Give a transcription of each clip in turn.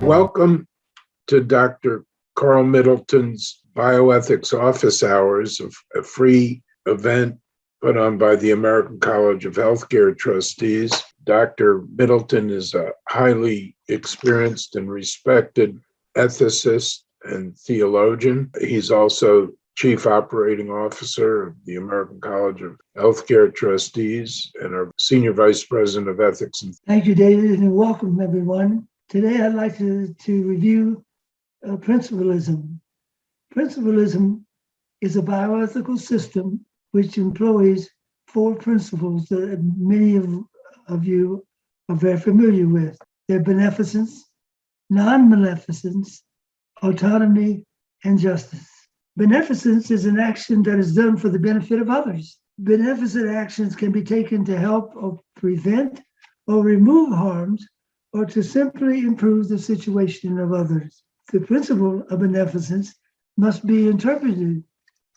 Welcome to Dr. Carl Middleton's Bioethics Office Hours, a free event put on by the American College of Healthcare Trustees. Dr. Middleton is a highly experienced and respected ethicist and theologian. He's also Chief Operating Officer of the American College of Healthcare Trustees and our Senior Vice President of Ethics. Thank you, David, and welcome, everyone. Today, I'd like to review principalism. Principalism is a bioethical system which employs four principles that many of you are very familiar with. They're beneficence, non-maleficence, autonomy, and justice. Beneficence is an action that is done for the benefit of others. Beneficent actions can be taken to help or prevent or remove harms or to simply improve the situation of others. The principle of beneficence must be interpreted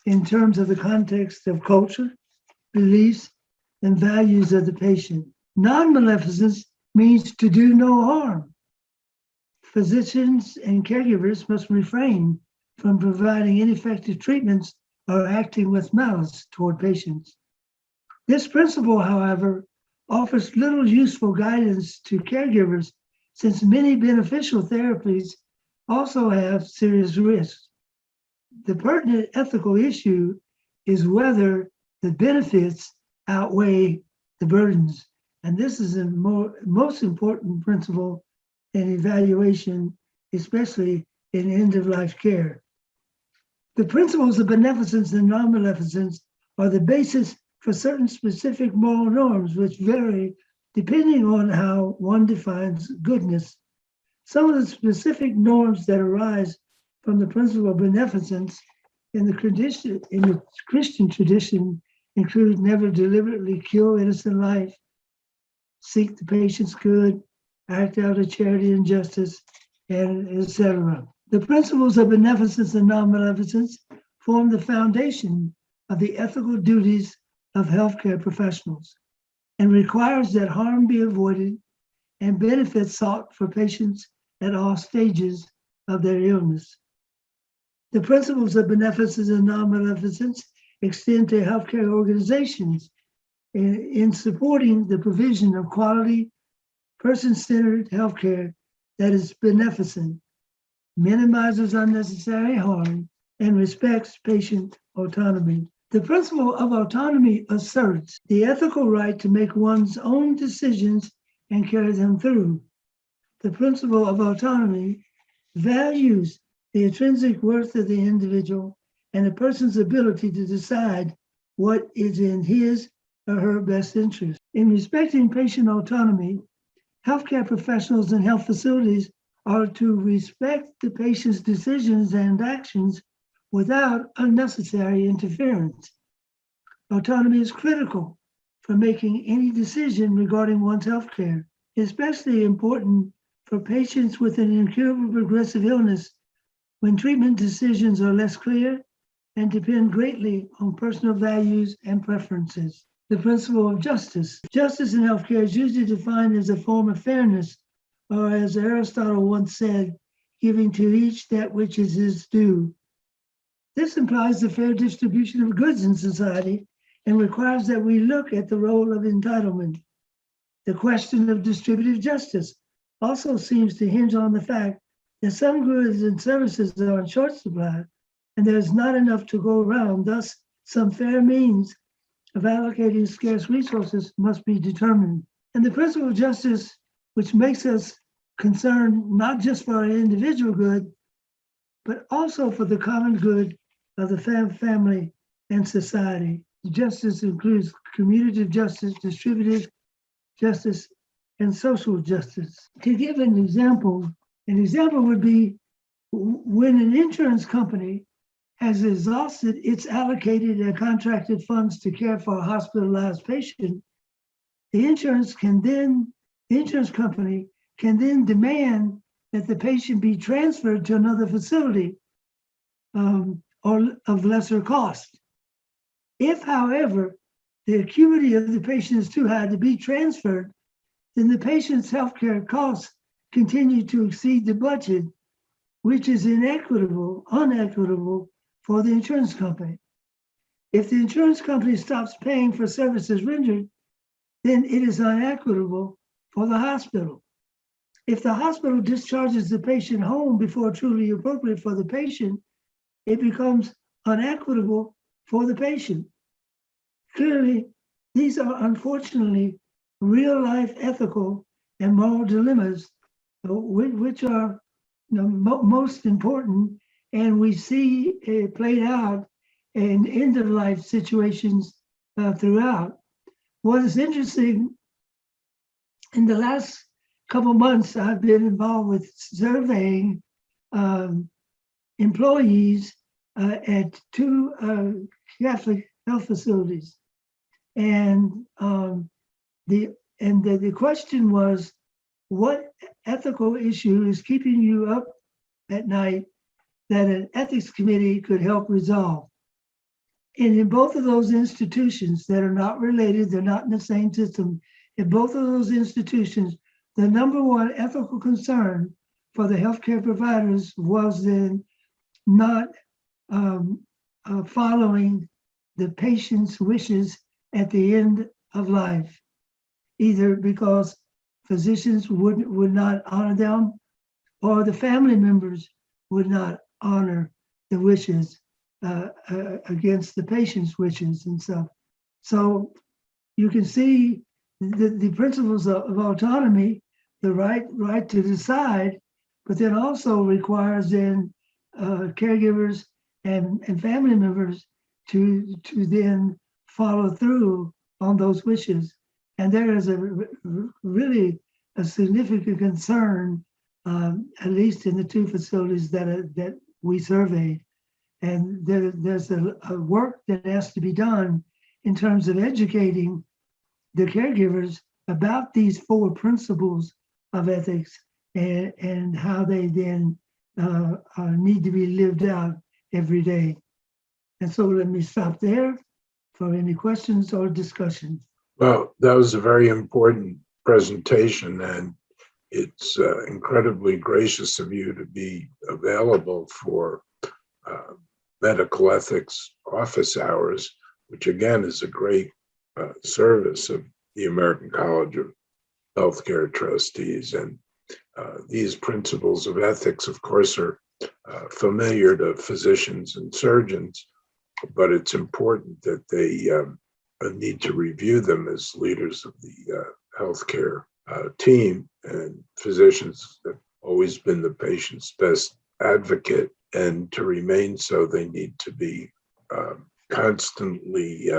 in terms of the context of culture, beliefs, and values of the patient. Non-maleficence means to do no harm. Physicians and caregivers must refrain from providing ineffective treatments or acting with malice toward patients. This principle, however, offers little useful guidance to caregivers since many beneficial therapies also have serious risks. The pertinent ethical issue is whether the benefits outweigh the burdens, and this is the most important principle in evaluation, especially in end-of-life care. The principles of beneficence and non-maleficence are the basis for certain specific moral norms which vary depending on how one defines goodness. Some of the specific norms that arise from the principle of beneficence in the Christian tradition include never deliberately kill innocent life, seek the patient's good, act out of charity and justice, and etc. The principles of beneficence and non-maleficence form the foundation of the ethical duties of healthcare professionals and requires that harm be avoided and benefits sought for patients at all stages of their illness. The principles of beneficence and non-maleficence extend to healthcare organizations in supporting the provision of quality, person-centered healthcare that is beneficent, minimizes unnecessary harm, and respects patient autonomy. The principle of autonomy asserts the ethical right to make one's own decisions and carry them through. The principle of autonomy values the intrinsic worth of the individual and a person's ability to decide what is in his or her best interest. In respecting patient autonomy, healthcare professionals and health facilities are to respect the patient's decisions and actions without unnecessary interference. Autonomy is critical for making any decision regarding one's healthcare, especially important for patients with an incurable progressive illness when treatment decisions are less clear and depend greatly on personal values and preferences. The principle of justice. Justice in healthcare is usually defined as a form of fairness, or as Aristotle once said, giving to each that which is his due. This implies the fair distribution of goods in society and requires that we look at the role of entitlement. The question of distributive justice also seems to hinge on the fact that some goods and services are in short supply and there is not enough to go around. Thus, some fair means of allocating scarce resources must be determined. And the principle of justice, which makes us concerned not just for our individual good, but also for the common good of the family and society. Justice includes commutative justice, distributive justice, and social justice. To give an example would be when an insurance company has exhausted its allocated and contracted funds to care for a hospitalized patient, the insurance company can then demand that the patient be transferred to another facility or of lesser cost. If, however, the acuity of the patient is too high to be transferred, then the patient's healthcare costs continue to exceed the budget, which is unequitable for the insurance company. If the insurance company stops paying for services rendered, then it is unequitable for the hospital. If the hospital discharges the patient home before truly appropriate for the patient, it becomes unequitable for the patient. Clearly, these are unfortunately real-life ethical and moral dilemmas, which are most important, and we see it played out in end-of-life situations throughout. What is interesting, in the last couple of months, I've been involved with surveying employees at two Catholic health facilities, and the question was, what ethical issue is keeping you up at night that an ethics committee could help resolve? And in both of those institutions that are not related, they're not in the same system, in both of those institutions, the number one ethical concern for the healthcare providers was then not following the patient's wishes at the end of life, either because physicians would not honor them, or the family members would not honor the wishes against the patient's wishes and stuff. So you can see the principles of autonomy, the right to decide, but then also requires then caregivers and family members to then follow through on those wishes. And there is really a significant concern, at least in the two facilities that we surveyed. And there's a work that has to be done in terms of educating the caregivers about these four principles of ethics and how they then need to be lived out every day. And so let me stop there for any questions or discussion. Well, that was a very important presentation, and it's incredibly gracious of you to be available for medical ethics office hours, which again is a great service of the American College of Healthcare Trustees. And these principles of ethics, of course, are familiar to physicians and surgeons, but it's important that they need to review them as leaders of the healthcare team. And physicians have always been the patient's best advocate, and to remain so, they need to be constantly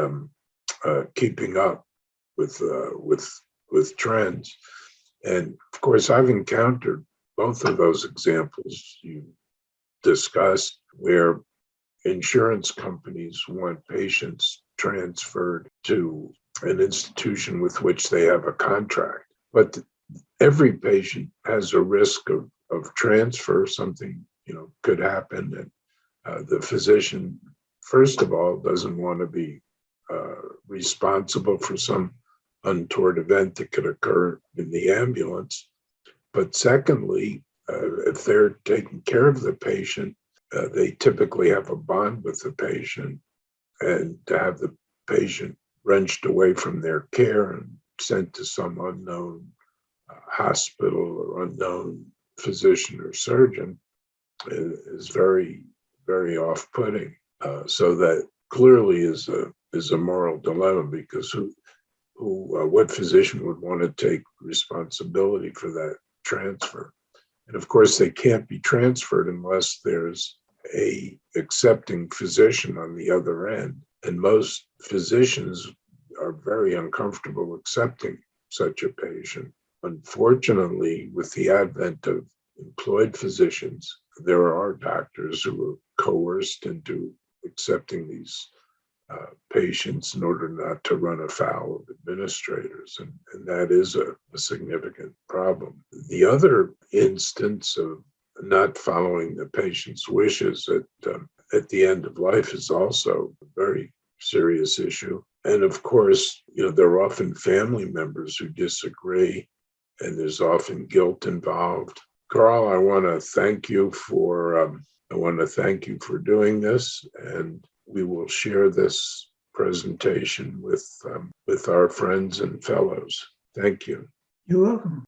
keeping up with trends. And of course, I've encountered both of those examples you discussed, where insurance companies want patients transferred to an institution with which they have a contract. But every patient has a risk of transfer. Something could happen, and the physician, first of all, doesn't want to be responsible for some untoward event that could occur in the ambulance. But secondly, if they're taking care of the patient, they typically have a bond with the patient, and to have the patient wrenched away from their care and sent to some unknown hospital or unknown physician or surgeon is very, very off-putting. So that clearly is a moral dilemma, because what physician would want to take responsibility for that transfer? And of course, they can't be transferred unless there's a accepting physician on the other end. And most physicians are very uncomfortable accepting such a patient. Unfortunately, with the advent of employed physicians, there are doctors who are coerced into accepting these patients in order not to run afoul of administrators. And that is a significant problem. The other instance of not following the patient's wishes at the end of life is also a very serious issue. And of course, there are often family members who disagree, and there's often guilt involved. Carl, I want to thank you for doing this, and we will share this presentation with our friends and fellows. Thank you. You're welcome.